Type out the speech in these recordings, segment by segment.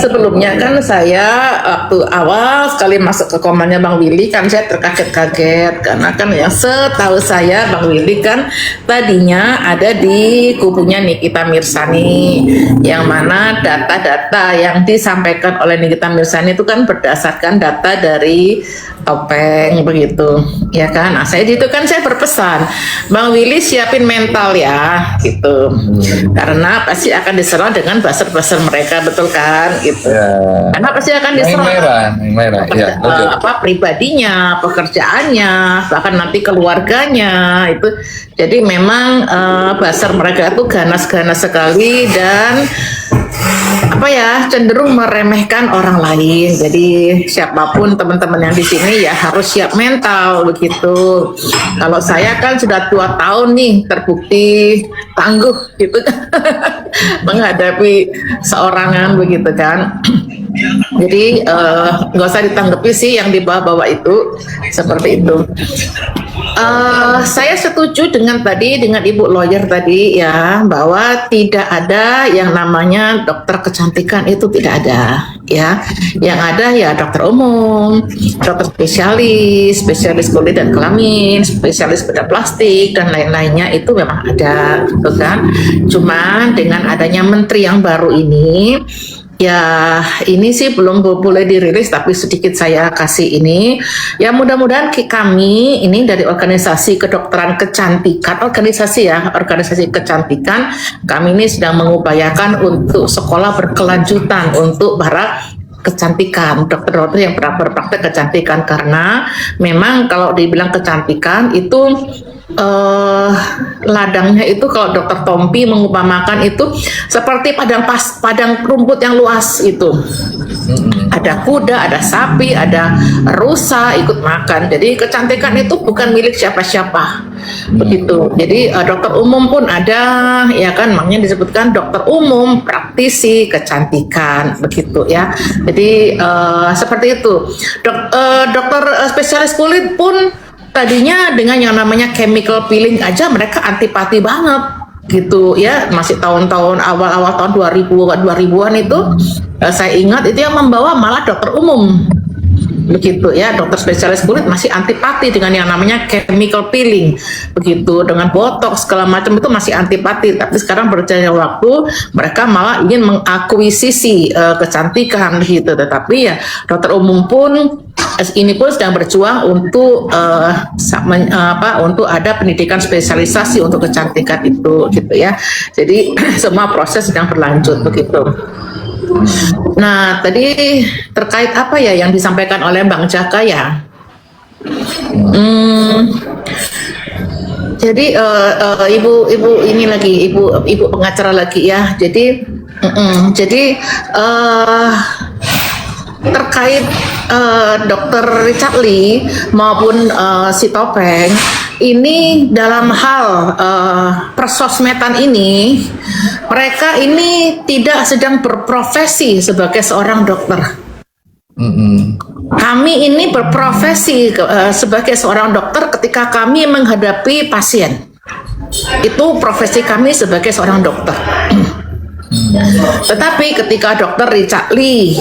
sebelumnya kan saya waktu awal sekali masuk ke komannya Bang Willy kan saya terkaget-kaget karena kan yang setahu saya Bang Willy kan tadinya ada di kubunya Nikita Mirzani, yang mana data-data yang disampaikan oleh Nikita Mirzani itu kan berdasarkan data dari Topeng begitu ya kan. Nah saya itu kan saya berpesan Bang Willy siapin mental ya gitu, karena pasti akan diserang dengan buzzer-buzzer mereka, betul kan gitu Ya. karena pasti akan diserang Yang merah, ya. apa pribadinya, pekerjaannya, bahkan nanti keluarganya itu. Jadi memang buzzer mereka itu ganas-ganas sekali dan apa ya, cenderung meremehkan orang lain. Jadi siapapun teman-teman yang di sini ya harus siap mental begitu. Kalau saya kan sudah 2 tahun nih terbukti tangguh gitu menghadapi seorangan begitu kan. Jadi nggak usah ditanggapi sih yang di bawah-bawah itu seperti itu. Saya setuju dengan Ibu lawyer tadi ya, bahwa tidak ada yang namanya dokter kecantikan, itu tidak ada ya. Yang ada ya dokter umum, dokter spesialis, spesialis kulit dan kelamin, spesialis bedah plastik dan lain-lainnya itu memang ada gitu kan. Cuman dengan adanya menteri yang baru ini, ya ini sih belum boleh dirilis, tapi sedikit saya kasih ini. Ya mudah-mudahan kami ini dari organisasi kedokteran kecantikan, organisasi kecantikan, kami ini sedang mengupayakan untuk sekolah berkelanjutan untuk para kecantikan, dokter-dokter yang pernah berpraktek kecantikan, karena memang kalau dibilang kecantikan itu ladangnya itu kalau dokter Tompi mengumpamakan itu seperti padang rumput yang luas itu. Ada kuda, ada sapi, ada rusa ikut makan. Jadi kecantikan itu bukan milik siapa-siapa. Begitu. Jadi dokter umum pun ada, ya kan, makanya disebutkan dokter umum, praktisi kecantikan, begitu ya. Jadi seperti itu. Dokter spesialis kulit pun tadinya dengan yang namanya chemical peeling aja mereka antipati banget gitu ya, masih tahun-tahun awal-awal tahun 2000-an itu saya ingat itu yang membawa malah dokter umum begitu ya. Dokter spesialis kulit masih antipati dengan yang namanya chemical peeling begitu, dengan botox segala macam itu masih antipati. Tapi sekarang berjalannya waktu mereka malah ingin mengakuisisi kecantikan gitu. Tetapi ya dokter umum pun ini pun sedang berjuang untuk untuk ada pendidikan spesialisasi untuk kecantikan itu gitu ya. Jadi semua proses sedang berlanjut begitu. Nah, tadi terkait apa ya yang disampaikan oleh Bang Jaka ya. Jadi ibu ini lagi ibu pengacara lagi ya. Jadi terkait Dokter Richard Lee maupun si Topeng ini dalam hal persosmedan ini, mereka ini tidak sedang berprofesi sebagai seorang dokter. Kami ini berprofesi sebagai seorang dokter ketika kami menghadapi pasien. Itu profesi kami sebagai seorang dokter. Tetapi ketika Dokter Richard Lee,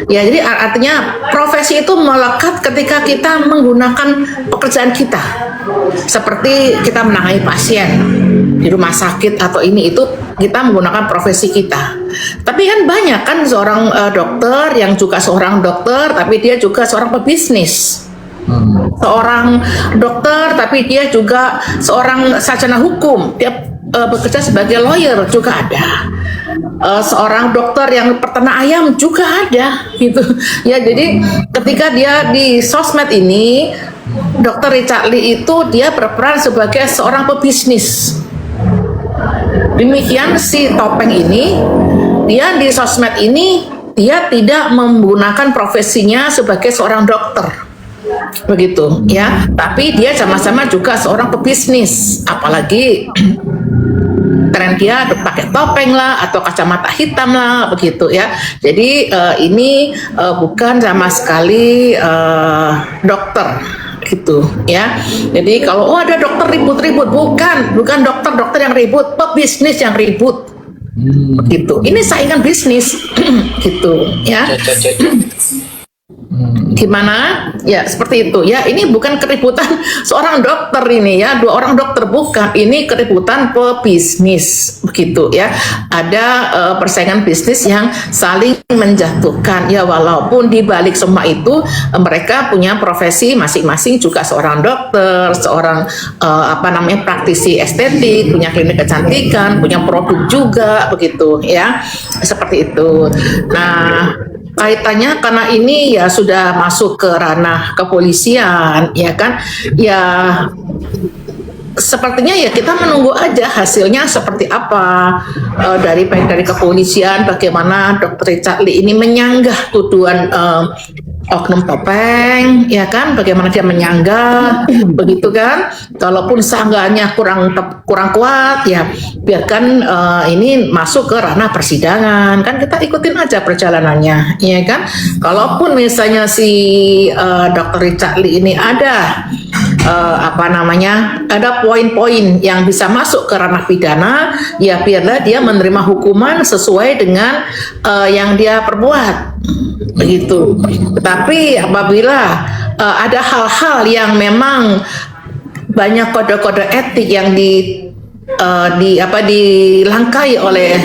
ya jadi artinya profesi itu melekat ketika kita menggunakan pekerjaan kita, seperti kita menangani pasien di rumah sakit atau ini, itu kita menggunakan profesi kita. Tapi kan banyak kan seorang dokter yang juga seorang dokter, tapi dia juga seorang pebisnis. Seorang dokter tapi dia juga seorang sarjana hukum, dia bekerja sebagai lawyer juga ada. Seorang dokter yang peternak ayam juga ada gitu ya. Jadi ketika dia di sosmed ini, Dokter Richard Lee itu dia berperan sebagai seorang pebisnis. Demikian si Topeng ini, dia di sosmed ini dia tidak menggunakan profesinya sebagai seorang dokter begitu ya, tapi dia sama-sama juga seorang pebisnis. Apalagi tren dia pakai topeng lah atau kacamata hitam lah begitu ya. Jadi ini bukan sama sekali dokter gitu ya. Jadi kalau ada dokter ribut-ribut, bukan dokter yang ribut, pebisnis yang ribut Begitu. Ini saingan bisnis, gitu ya. Gimana? Ya seperti itu ya. Ini bukan keributan seorang dokter ini ya, dua orang dokter, bukan. Ini keributan pebisnis, begitu ya. Ada persaingan bisnis yang saling menjatuhkan ya, walaupun di balik semua itu mereka punya profesi masing-masing, juga seorang dokter, seorang praktisi estetik, punya klinik kecantikan, punya produk juga, begitu ya. Seperti itu. Nah, kaitannya karena ini ya sudah masuk ke ranah kepolisian, ya kan? Ya sepertinya ya kita menunggu aja hasilnya seperti apa dari kepolisian, bagaimana Dr. Richard Lee ini menyanggah tuduhan oknum topeng, ya kan? Bagaimana dia menyanggah, begitu kan? Kalaupun sanggahnya kurang kuat, ya biarkan ini masuk ke ranah persidangan, kan kita ikutin aja perjalanannya, ya kan? Kalaupun misalnya si Dr. Richard Lee ini ada ada poin-poin yang bisa masuk ke ranah pidana, ya biarlah dia menerima hukuman sesuai dengan yang dia perbuat, begitu. Tetapi apabila ada hal-hal yang memang banyak kode-kode etik yang dilangkai oleh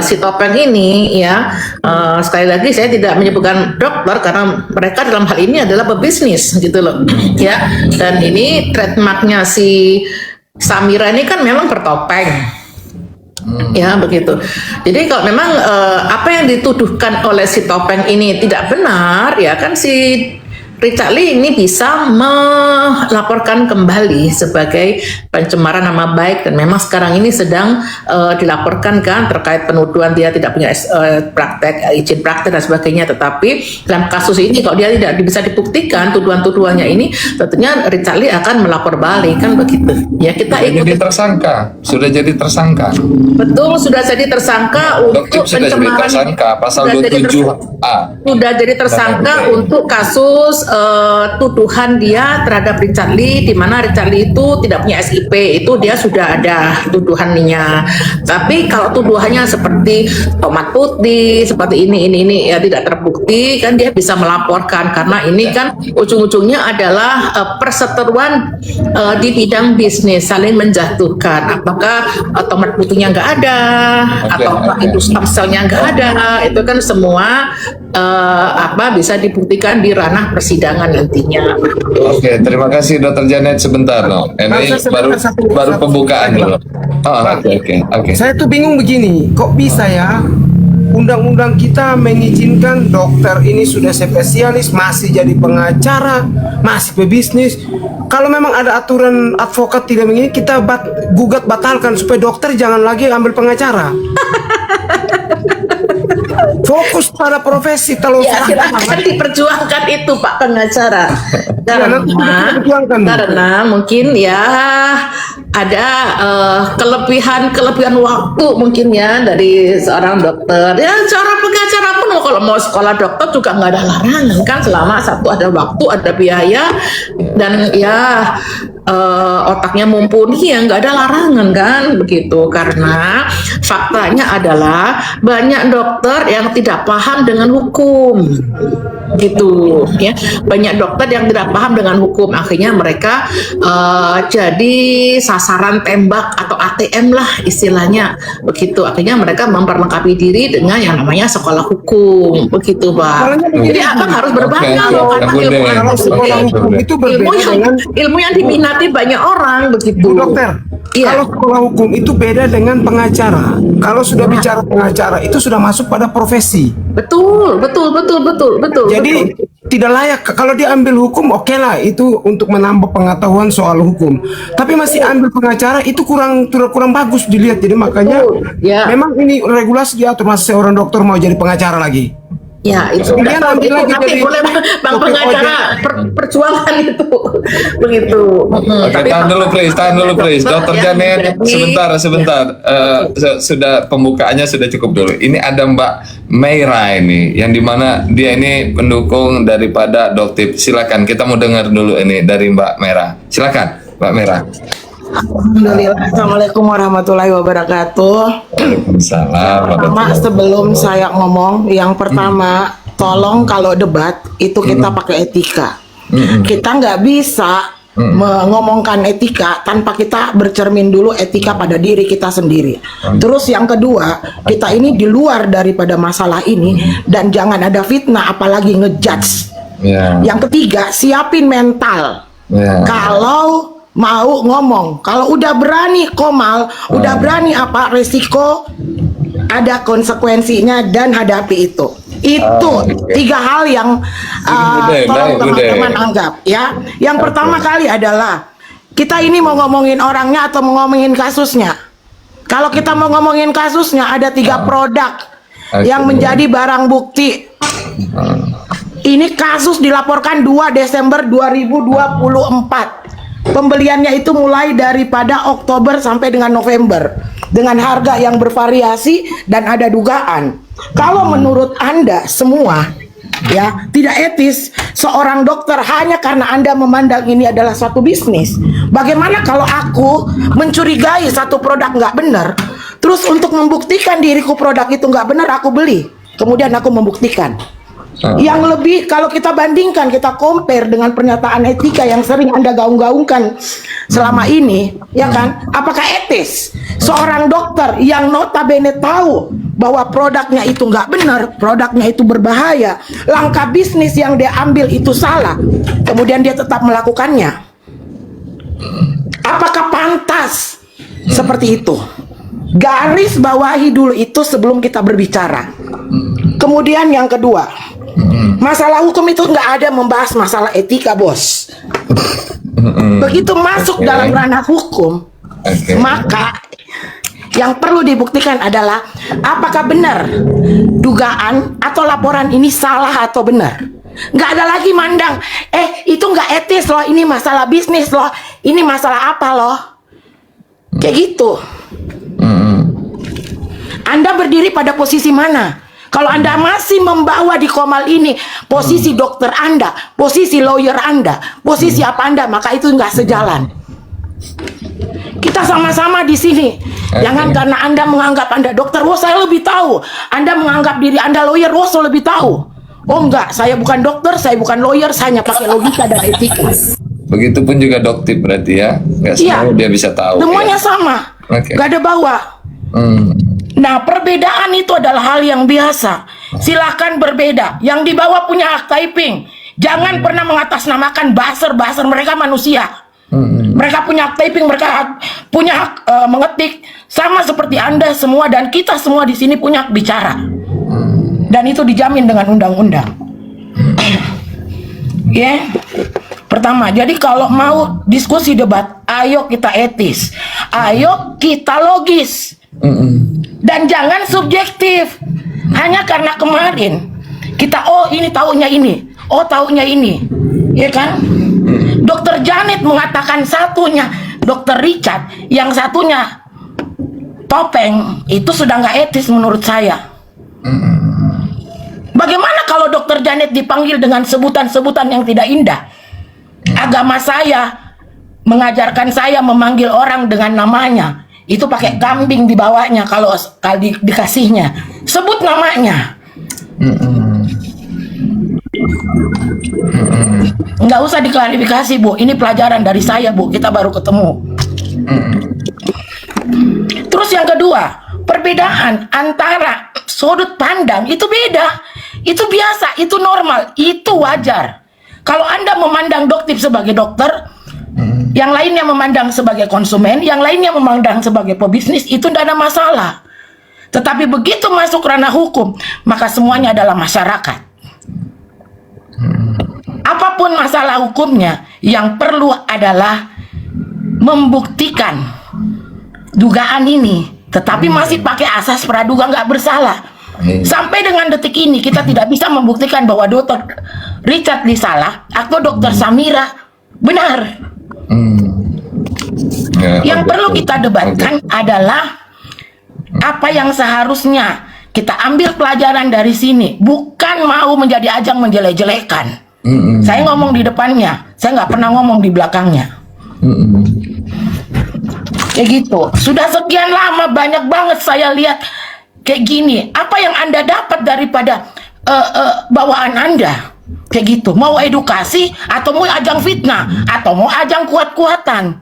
si topeng ini, ya sekali lagi saya tidak menyebutkan dokter karena mereka dalam hal ini adalah pebisnis, gitu loh ya. Dan ini trademarknya si Samira ini kan memang bertopeng, ya begitu. Jadi kalau memang apa yang dituduhkan oleh si topeng ini tidak benar, ya kan si Richard Lee ini bisa melaporkan kembali sebagai pencemaran nama baik, dan memang sekarang ini sedang dilaporkan kan terkait penuduhan dia tidak punya izin praktek dan sebagainya. Tetapi dalam kasus ini kalau dia tidak bisa dibuktikan tuduhan-tuduhannya ini, tentunya Richard Lee akan melapor balik, kan begitu. Ya kita jadi tersangka, sudah jadi tersangka. Betul, sudah jadi tersangka untuk sudah jadi tersangka pasal 27A. Sudah jadi tersangka untuk kasus tuduhan dia terhadap Richard Lee, di mana Richard Lee itu tidak punya SIP, itu dia sudah ada tuduhannya. Tapi kalau tuduhannya seperti tomat putih, seperti ini ya tidak terbukti, kan dia bisa melaporkan, karena ini kan ujung-ujungnya adalah perseteruan di bidang bisnis, saling menjatuhkan. Apakah tomat putihnya nggak ada, atau itu stem cell-nya nggak ada, itu kan semua bisa dibuktikan di ranah persidangan nantinya. Oke, terima kasih Dr. Janet, sebentar no. Ini baru pembukaan dulu. Oke. Saya tuh bingung begini, kok bisa ya undang-undang kita mengizinkan dokter ini sudah spesialis masih jadi pengacara, masih pebisnis. Kalau memang ada aturan advokat tidak begini, kita gugat batalkan supaya dokter jangan lagi ambil pengacara. Fokus pada profesi. Kalau ya, silahkan diperjuangkan itu Pak pengacara. Karena mungkin ya ada kelebihan waktu mungkin ya dari seorang dokter. Ya seorang pengacara pun kalau mau sekolah dokter juga nggak ada larangan kan, selama satu ada waktu, ada biaya, dan ya otaknya mumpuni, ya nggak ada larangan kan, begitu. Karena faktanya adalah banyak dokter yang tidak paham dengan hukum, gitu ya. Banyak dokter yang tidak paham dengan hukum, akhirnya mereka jadi sasaran tembak atau ATM lah istilahnya, begitu. Akhirnya mereka memperlengkapi diri dengan yang namanya sekolah hukum, begitu Pak. Jadi abang harus berbangga loh, karena ilmu yang diminati banyak orang, begitu. Dokter, kalau sekolah hukum itu beda dengan pengacara. Kalau sudah bicara pengacara itu sudah masuk pada profesi. Betul. Jadi tidak layak kalau diambil hukum, oke lah itu untuk menambah pengetahuan soal hukum. Tapi masih ambil pengacara itu kurang bagus dilihat. Jadi makanya memang ini regulasi diatur, masih seorang dokter mau jadi pengacara lagi. Ya itu nanti boleh bang pengacara perjuangan itu, begitu. Tahan dulu please. Dokter Janet, sebentar. Sudah pembukaannya sudah cukup dulu. Ini ada Mbak Meira ini, yang dimana dia ini pendukung daripada Doktip. Silakan, kita mau dengar dulu ini dari Mbak Meira. Silakan Mbak Meira. Alhamdulillah. Assalamualaikum warahmatullahi wabarakatuh. Waalaikumsalam. Pertama, sebelum saya ngomong, yang pertama, tolong kalau debat itu kita pakai etika. Kita nggak bisa mengomongkan etika tanpa kita bercermin dulu etika pada diri kita sendiri. Terus yang kedua, kita ini di luar daripada masalah ini dan jangan ada fitnah apalagi ngejudge. Ya. Yang ketiga, siapin mental. Ya. Kalau mau ngomong, kalau udah berani komal, udah berani apa resiko, ada konsekuensinya dan hadapi itu. Itu tiga hal yang tolong teman-teman anggap ya. Yang pertama kali adalah kita ini mau ngomongin orangnya atau mau ngomongin kasusnya. Kalau kita mau ngomongin kasusnya ada tiga produk yang menjadi barang bukti. Ini kasus dilaporkan 2 Desember 2024. Pembeliannya itu mulai daripada Oktober sampai dengan November dengan harga yang bervariasi dan ada dugaan. Kalau menurut Anda semua ya tidak etis seorang dokter hanya karena Anda memandang ini adalah suatu bisnis. Bagaimana kalau aku mencurigai satu produk nggak benar, terus untuk membuktikan diriku produk itu nggak benar aku beli, kemudian aku membuktikan. Yang lebih kalau kita bandingkan, kita compare dengan pernyataan etika yang sering Anda gaung-gaungkan selama ini, ya kan? Apakah etis seorang dokter yang notabene tahu bahwa produknya itu nggak benar, produknya itu berbahaya, langkah bisnis yang dia ambil itu salah, kemudian dia tetap melakukannya? Apakah pantas seperti itu? Garis bawahi dulu itu sebelum kita berbicara. Kemudian yang kedua, masalah hukum itu nggak ada membahas masalah etika, bos. Begitu masuk dalam ranah hukum, maka yang perlu dibuktikan adalah apakah benar dugaan atau laporan ini salah atau benar. Nggak ada lagi mandang, itu nggak etis loh, ini masalah bisnis loh, ini masalah apa loh. Kayak gitu. Anda berdiri pada posisi mana? Kalau Anda masih membawa di Komal ini posisi dokter Anda, posisi lawyer Anda, posisi apa Anda, maka itu nggak sejalan. Kita sama-sama di sini. Jangan karena Anda menganggap Anda dokter, wah saya lebih tahu. Anda menganggap diri Anda lawyer, wah saya lebih tahu. Oh enggak, saya bukan dokter, saya bukan lawyer, saya hanya pakai logika dan etika. Begitupun juga doktip berarti ya, nggak semua dia bisa tahu. Semuanya ya. sama, nggak ada bawa. Nah, perbedaan itu adalah hal yang biasa. Silahkan berbeda. Yang di bawah punya hak typing. Jangan pernah mengatasnamakan buzzer mereka manusia. Mereka punya hak typing, mereka punya hak mengetik. Sama seperti Anda semua dan kita semua di sini punya hak bicara. Dan itu dijamin dengan undang-undang. Ya. Pertama, jadi kalau mau diskusi debat, ayo kita etis. Ayo kita logis. Dan jangan subjektif. Hanya karena kemarin kita ini taunya ini, taunya ini, ya kan? Dokter Janet mengatakan satunya, Dokter Richard yang satunya topeng, itu sudah nggak etis menurut saya. Bagaimana kalau Dokter Janet dipanggil dengan sebutan-sebutan yang tidak indah? Agama saya mengajarkan saya memanggil orang dengan namanya. Itu pakai kambing di bawahnya kalau dikasihnya. Sebut namanya. Nggak usah diklarifikasi, Bu. Ini pelajaran dari saya, Bu. Kita baru ketemu. Terus yang kedua, perbedaan antara sudut pandang itu beda. Itu biasa, itu normal, itu wajar. Kalau Anda memandang doktip sebagai dokter, yang lainnya memandang sebagai konsumen, yang lainnya memandang sebagai pebisnis, itu tidak ada masalah. Tetapi begitu masuk ranah hukum, maka semuanya adalah masyarakat. Apapun masalah hukumnya, yang perlu adalah membuktikan dugaan ini, tetapi masih pakai asas praduga nggak bersalah. Sampai dengan detik ini kita tidak bisa membuktikan bahwa Dr. Richard disalah atau Dr. Samira benar. Yang perlu kita debatkan adalah apa yang seharusnya kita ambil pelajaran dari sini, bukan mau menjadi ajang menjelek-jelekan. Saya ngomong di depannya, saya nggak pernah ngomong di belakangnya. Kayak gitu. Sudah sekian lama banyak banget saya lihat kayak gini. Apa yang Anda dapat daripada bawaan Anda? Kayak gitu. Mau edukasi atau mau ajang fitnah atau mau ajang kuat-kuatan?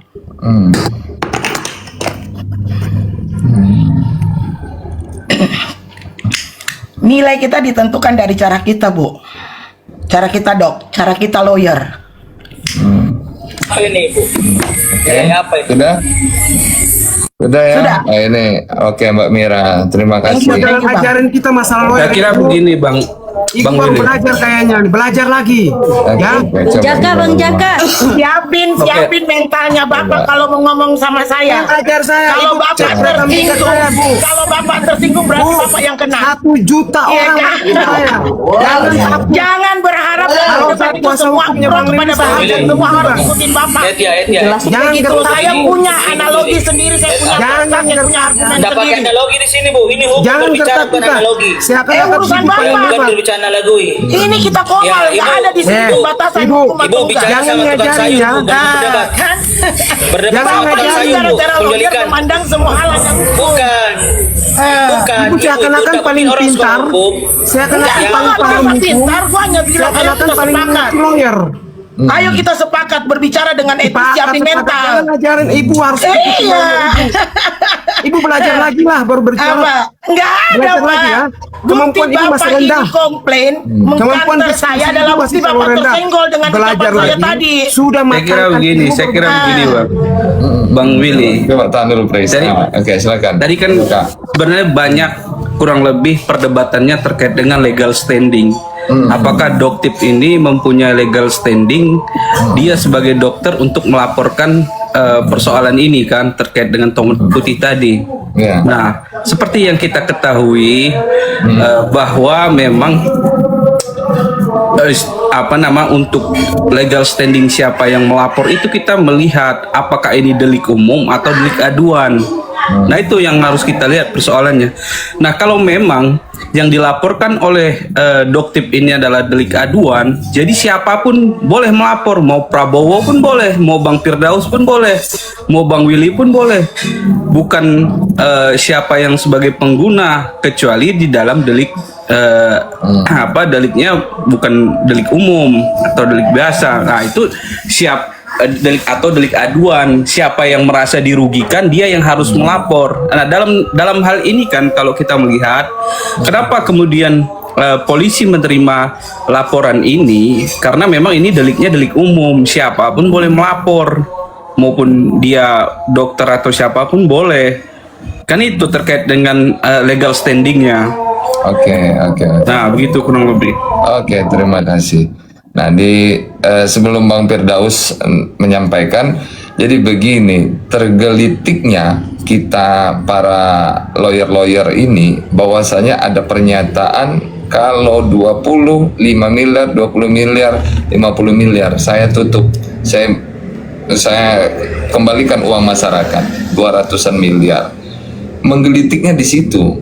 Nilai kita ditentukan dari cara kita, Bu. Cara kita dok, cara kita lawyer. Apa ini, Bu? Oke. Ini apa itu? Sudah ya? Sudah. Nah, ini oke Mbak Mira, terima kasih. Ibu jangan ajarin kita masalah lawyer. Saya kira Ibu. begini Bang Ibu Bang baru Willy. belajar kayaknya, belajar lagi. Ya. Oke, coba Jaka, Bang Ibu. Jaka. Siapin mentalnya Bapak kalau mau ngomong sama saya. Ajar saya. Kalau Ibu Bapak cara mikir tersinggung, saya, Bu. kalau Bapak tersinggung berarti Bu, Bapak yang kena. 1 juta Iya, orang kan? mengikuti saya. Jangan berharap Kalau bahwa saya itu kuasa semua hukumnya pro Bang kepada Willy, Bapak, saya semua juga. harus ikutin Bapak. Etia. Jangan Begitu, gertak, saya Bu. punya analogi sendiri, saya punya Jangan dasar, saya gertak. punya argumen Tidak pakai sendiri. analogi di sini, Bu. Ini hukum Jangan berbicara gertak bukan kita. analogi. Silakan urusan ibu Bapak. yang Bukan Bapak. berbicara analogi. Ini kita komal, Ya, nggak Ibu. ada di sini Eh, batasan Ibu. hukum atau Ibu enggak. bicara Jangan sama tukang ngajarin sayur, ya. Bu, bukan berdebat. Kan? Berdebat Jangan sama tukang ngajarin. sayur, Bu. Secara logis Penggelikan. memandang semua hal yang hukum. Bukan. Bukan. Ibu seakan-akan Ibu paling orang sekolah pintar. hukum. Seakan-akan Enggak, paling Bapak paham nggak hukum. pintar, gua hanya bilang ayo Seakan-akan kita paling sepakat. mengerti lawyer. Ayo kita sepakat berbicara dengan etis, siapin Jangan mental. ngajarin ibu harus ikuti Iya. Ibu belajar lagi lah baru berbicara. Apa? Enggak ada, Belajar Pak. lagi ya. Bukti Kemampuan ibu masih Bapak rendah. ini komplain, Kemampuan mengkanter saya diskusi adalah ibu bukti masih Bapak terlalu rendah. tersenggol dengan Belajar ucapan saya lagi. tadi. Sudah Saya kira makan begini, ibu saya kira baru- begini Bang Willy. Coba tahan dulu, Pres. Dari- Oke, silakan. Tadi kan Buka. sebenarnya banyak kurang lebih perdebatannya terkait dengan legal standing. Apakah Doktip ini mempunyai legal standing dia sebagai dokter untuk melaporkan persoalan ini kan terkait dengan tomat putih tadi. Ya. Nah, seperti yang kita ketahui bahwa memang untuk legal standing siapa yang melapor itu kita melihat apakah ini delik umum atau delik aduan. Nah, itu yang harus kita lihat persoalannya. Nah, kalau memang yang dilaporkan oleh Doktip ini adalah delik aduan, jadi siapapun boleh melapor, mau Prabowo pun boleh, mau Bang Firdaus pun boleh, mau Bang Willy pun boleh. Bukan siapa yang sebagai pengguna, kecuali di dalam delik deliknya bukan delik umum atau delik biasa. Nah, itu delik atau delik aduan, siapa yang merasa dirugikan dia yang harus melapor. Nah, dalam hal ini kan kalau kita melihat kenapa kemudian polisi menerima laporan ini, karena memang ini deliknya delik umum, siapapun boleh melapor, maupun dia dokter atau siapapun boleh. Kan itu terkait dengan legal standingnya. Oke. Nah, begitu kurang lebih. Oke, terima kasih. Nah, sebelum Bang Firdaus menyampaikan, jadi begini, tergelitiknya kita para lawyer-lawyer ini bahwasanya ada pernyataan kalau 25 miliar, 20 miliar, 50 miliar, saya tutup. Saya kembalikan uang masyarakat 200-an miliar. Menggelitiknya di situ.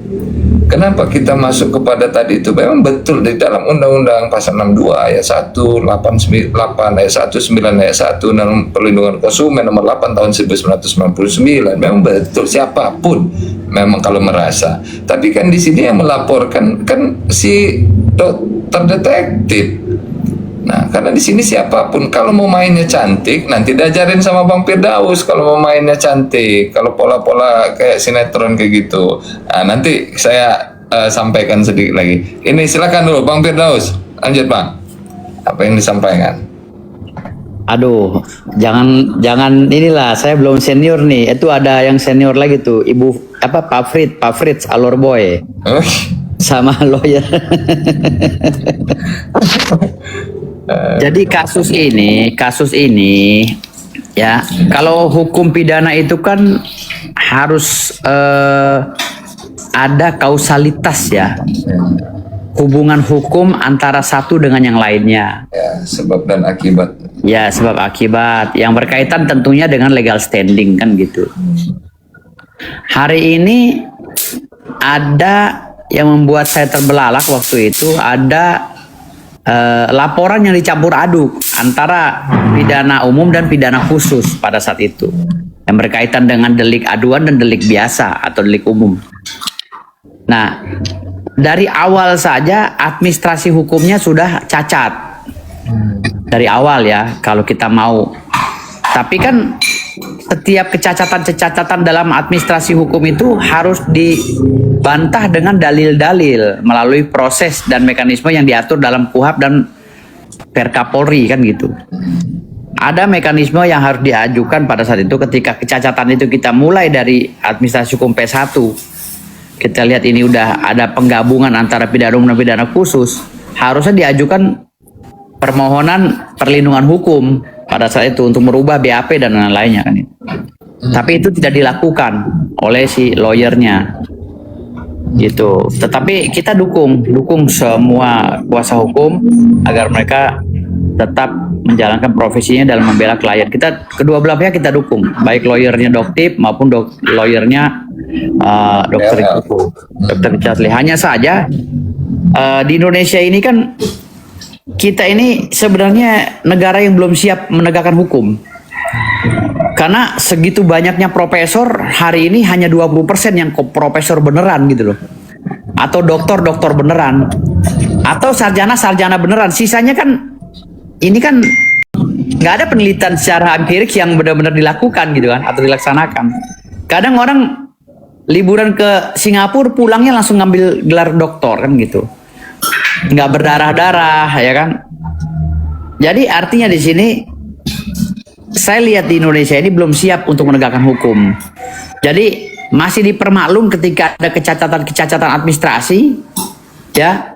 Kenapa kita masuk kepada tadi itu? Memang betul di dalam Undang-Undang Pasal 62 ayat 1, 8 ayat 1, 9 ayat 1 dalam perlindungan konsumen nomor 8 tahun 1999. Memang betul siapapun memang kalau merasa. Tapi kan di sini yang melaporkan kan si dokter detektif. Nah, karena di sini siapapun kalau mau mainnya cantik, nanti diajarin sama Bang Firdaus kalau mau mainnya cantik, kalau pola-pola kayak sinetron kayak gitu. Nah, nanti saya sampaikan sedikit lagi. Ini silakan dulu Bang Firdaus. Lanjut, Bang. Apa yang disampaikan? Aduh, jangan inilah, saya belum senior nih. Itu ada yang senior lagi tuh, Pak Fritz Alor Boy sama lawyer. Jadi kasus ini ya, kalau hukum pidana itu kan harus ada kausalitas ya, hubungan hukum antara satu dengan yang lainnya. Ya, sebab dan akibat. Ya, sebab akibat yang berkaitan tentunya dengan legal standing kan gitu. Hari ini ada yang membuat saya terbelalak waktu itu, ada laporan yang dicampur aduk antara pidana umum dan pidana khusus pada saat itu. yang berkaitan dengan delik aduan dan delik biasa atau delik umum. Nah, dari awal saja administrasi hukumnya sudah cacat. Dari awal ya, kalau kita mau. Tapi kan setiap kecacatan-kecacatan dalam administrasi hukum itu harus dibantah dengan dalil-dalil melalui proses dan mekanisme yang diatur dalam KUHP dan Perka Polri kan gitu. Ada mekanisme yang harus diajukan pada saat itu ketika kecacatan itu kita mulai dari administrasi hukum P1. Kita lihat ini udah ada penggabungan antara pidana umum dan pidana khusus. Harusnya diajukan permohonan perlindungan hukum pada saat itu untuk merubah BAP dan lain-lainnya kan itu. Tapi itu tidak dilakukan oleh si lawyernya gitu. Tetapi kita dukung semua kuasa hukum agar mereka tetap menjalankan profesinya dalam membela klien. Kita kedua belah pihak kita dukung, baik lawyernya Doktip maupun lawyernya Dokter Richard Lee. Hanya saja di Indonesia ini kan kita ini sebenarnya negara yang belum siap menegakkan hukum. Karena segitu banyaknya profesor, hari ini hanya 20% yang profesor beneran gitu loh. Atau doktor beneran. Atau sarjana beneran. Sisanya kan, ini kan nggak ada penelitian secara empirik yang benar-benar dilakukan gitu kan, atau dilaksanakan. Kadang orang liburan ke Singapura, pulangnya langsung ngambil gelar doktor kan gitu. Nggak berdarah-darah ya kan. Jadi artinya di sini saya lihat di Indonesia ini belum siap untuk menegakkan hukum. Jadi masih dipermaklum ketika ada kecacatan administrasi, ya.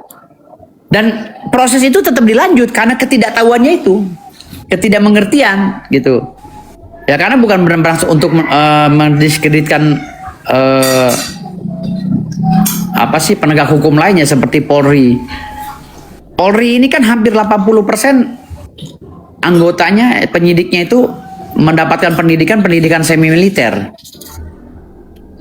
Dan proses itu tetap dilanjut karena ketidaktahuannya itu, ketidakmengertian gitu. Ya karena bukan benar-benar untuk mendiskreditkan penegak hukum lainnya seperti Polri. Polri ini kan hampir 80% anggotanya, penyidiknya itu mendapatkan pendidikan semi militer.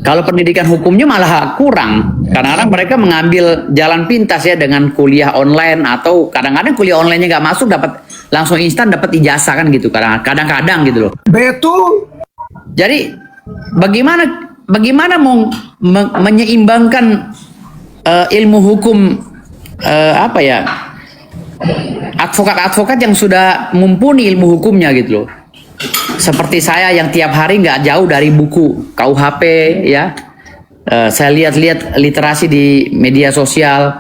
Kalau pendidikan hukumnya malah kurang. Kadang-kadang mereka mengambil jalan pintas ya dengan kuliah online, atau kadang-kadang kuliah online-nya nggak masuk, dapat langsung instan dapat ijazah kan gitu. Kadang-kadang gitu loh. Betul. Jadi bagaimana mau menyeimbangkan ilmu hukum advokat-advokat yang sudah mumpuni ilmu hukumnya gitu loh. Seperti saya yang tiap hari nggak jauh dari buku KUHP ya. Saya lihat-lihat literasi di media sosial.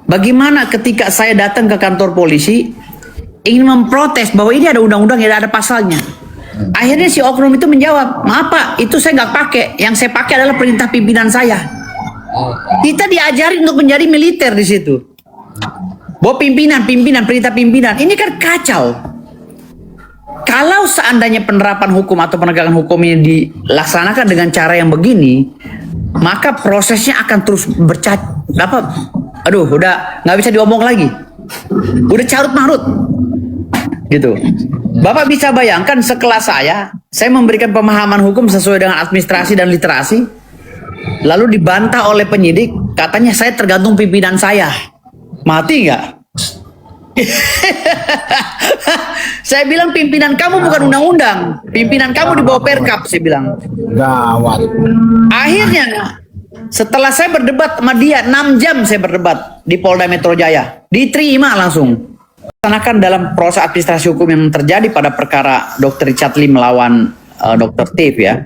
Bagaimana ketika saya datang ke kantor polisi ingin memprotes bahwa ini ada undang-undang, ada pasalnya. Akhirnya si oknum itu menjawab, maaf Pak, itu saya nggak pakai. Yang saya pakai adalah perintah pimpinan saya. Kita diajari untuk menjadi militer di situ. Bahwa pimpinan, perintah pimpinan. Ini kan kacau. Kalau seandainya penerapan hukum atau penegakan hukum ini dilaksanakan dengan cara yang begini, maka prosesnya akan terus udah nggak bisa diomong lagi. Udah carut marut. Gitu. Bapak bisa bayangkan sekelas saya memberikan pemahaman hukum sesuai dengan administrasi dan literasi, lalu dibantah oleh penyidik, katanya saya tergantung pimpinan saya. Mati nggak? Saya bilang pimpinan kamu bukan undang-undang, pimpinan kamu di bawah Perkap, saya bilang. Gawat. Akhirnya setelah saya berdebat sama dia 6 jam, saya berdebat di Polda Metro Jaya, diterima langsung. Laksanakan dalam proses administrasi hukum yang terjadi pada perkara Dr. Richard Lee melawan Dr. Tip ya.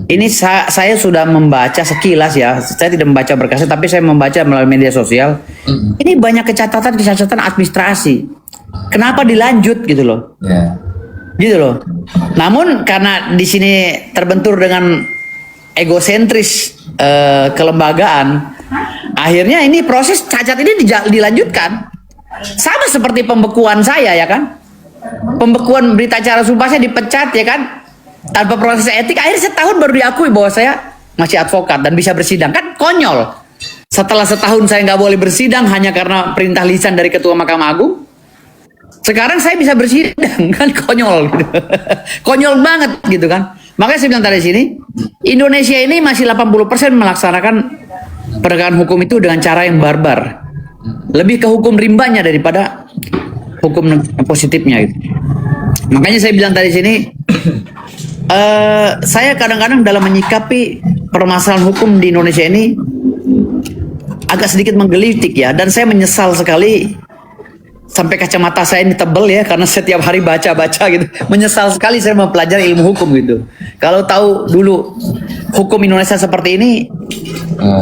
Ini saya sudah membaca sekilas ya. Saya tidak membaca berkasnya, tapi saya membaca melalui media sosial. Ini banyak kecacatan administrasi. Kenapa dilanjut gitu loh? Gitu loh. Namun karena di sini terbentur dengan egosentris kelembagaan, akhirnya ini proses cacat ini dilanjutkan. Sama seperti pembekuan saya ya kan. Pembekuan berita acara sumpah saya dipecat ya kan. Tanpa proses etik, akhirnya setahun baru diakui bahwa saya masih advokat dan bisa bersidang. Kan konyol. Setelah setahun saya nggak boleh bersidang hanya karena perintah lisan dari Ketua Mahkamah Agung. Sekarang saya bisa bersidang, kan konyol. Konyol banget gitu kan. Makanya saya bilang tadi sini, Indonesia ini masih 80% melaksanakan penegakan hukum itu dengan cara yang barbar. Lebih ke hukum rimbanya daripada hukum positifnya gitu. Makanya saya bilang tadi sini, saya kadang-kadang dalam menyikapi permasalahan hukum di Indonesia ini agak sedikit menggelitik ya, dan saya menyesal sekali sampai kacamata saya ini tebel ya, karena setiap hari baca-baca gitu. Menyesal sekali saya mempelajari ilmu hukum gitu. Kalau tahu dulu hukum Indonesia seperti ini,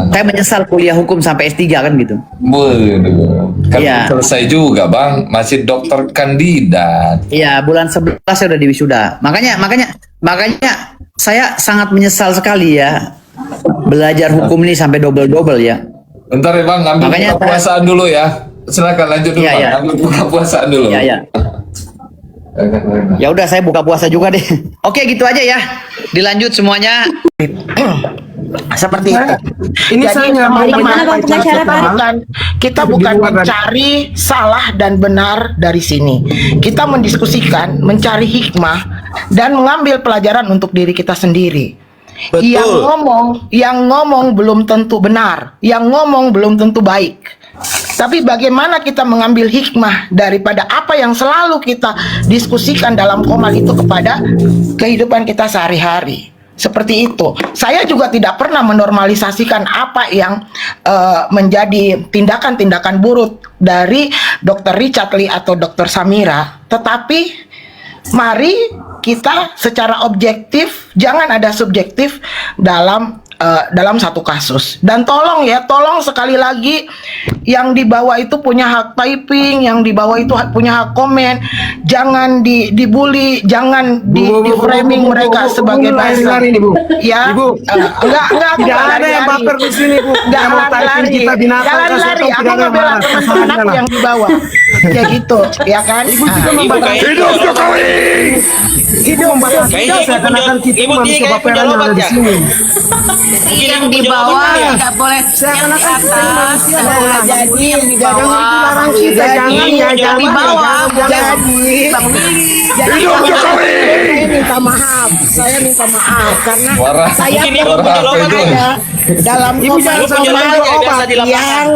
saya menyesal kuliah hukum sampai S3 kan gitu. Waduh, kan Iya. selesai juga bang, masih dokter kandidat. Iya, bulan 11 saya udah di wisuda. Makanya saya sangat menyesal sekali ya belajar hukum ini sampai double-double ya. Bentar ya bang, ambil Makanya buka puasaan dulu ya. Silakan lanjut dulu Iya, bang, iya. ambil buka puasaan dulu. Iya, iya. Ya udah, saya buka puasa juga deh. Oke, gitu aja ya. Dilanjut semuanya. Seperti itu. Ini Jadi saya mau teman-teman, menyampaikan kita bukan mencari salah dan benar dari sini. Kita mendiskusikan, mencari hikmah dan mengambil pelajaran untuk diri kita sendiri. Yang ngomong belum tentu benar, yang ngomong belum tentu baik. Tapi bagaimana kita mengambil hikmah daripada apa yang selalu kita diskusikan dalam Komal itu kepada kehidupan kita sehari-hari. Seperti itu. Saya juga tidak pernah menormalisasikan apa yang menjadi tindakan-tindakan buruk dari Dr. Richard Lee atau Dr. Samira. Tetapi mari kita secara objektif, jangan ada subjektif dalam satu kasus. Dan tolong sekali lagi, yang di bawah itu punya hak typing, yang di bawah itu punya hak komen. Jangan dibully, jangan di framing mereka sebagai dasar. lari nih Bu. Ya, Ibu, enggak tidak ada yang baper di sini Bu. Enggak Yang mau typing lari-lari. kita binatang, Jangan kasih lari. tahu Aku tidak ada ngebela marah. teman-teman aku yang di bawah. Kayak gitu, ya kan? Ibu juga Ibu membatasi. kayaknya Hidup Jokowi. Ibu membatasi Kayaknya kita ibu seakan-akan punya- kita ibu manusia kayaknya baperan punya yang ada obat di ya? sini. Mungkin yang ibu di punya bawah obatnya ya? tidak boleh Seakan-akan kita manusia baperan. Jadi yang di Jangan bawah dilarang kita, jangan ya, Yang jangan di ya, bawah jangan. Hidup Jokowi. Saya minta maaf. Saya minta maaf karena Suara- saya Mungkin ibu suara punya apa obat itu? ya? ada dalam Ibu jangan Komal punya obat ya, biasa di lapangan.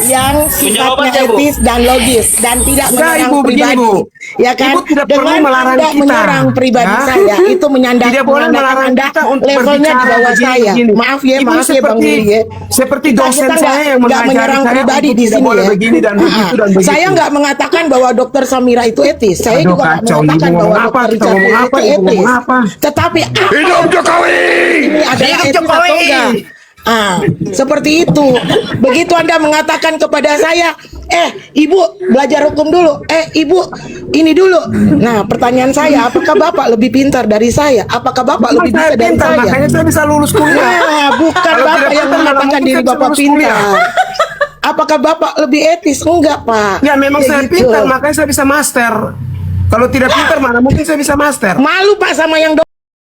yang obat sifatnya ya, Bu? etis dan logis dan tidak Enggak, menyerang Ibu, begini, pribadi. Bu. Ya kan? Ibu tidak perlu Dengan melarang Anda kita. menyerang pribadi Ya. saya itu Tidak boleh melarang Anda kita untuk levelnya di berbicara bawah begini, saya. begini. Maaf ya, Ibu maaf ya Bang seperti- Willy ya. seperti Kita dosen saya nggak- yang nggak mengajari menyerang saya pribadi untuk di tidak sini boleh ya. begini dan begitu dan begitu. Saya nggak mengatakan bahwa Dokter Samira itu etis. Saya Aduh, juga nggak kacau, mengatakan Ibu bahwa ngomong apa, Dokter kita Richard ngomong Lee apa, itu Ibu etis. ngomong apa? Tetapi apa Hidup Jokowi. ini adalah etis atau enggak? Seperti itu. Begitu Anda mengatakan kepada saya, Ibu belajar hukum dulu. Ibu ini dulu. Nah, pertanyaan saya, apakah Bapak lebih pintar dari saya? Apakah Bapak lebih bisa Saya dari pintar, saya? makanya saya bisa lulus kuliah. Nah, bukan Kalau Bapak tidak yang pintar, mana mengatakan mungkin diri saya bisa Bapak lulus kuliah. pintar. Apakah Bapak lebih etis? Enggak, Pak. Ya memang Kayak saya gitu. pintar, makanya saya bisa master. Kalau tidak pintar, mana mungkin saya bisa master. Malu Pak sama yang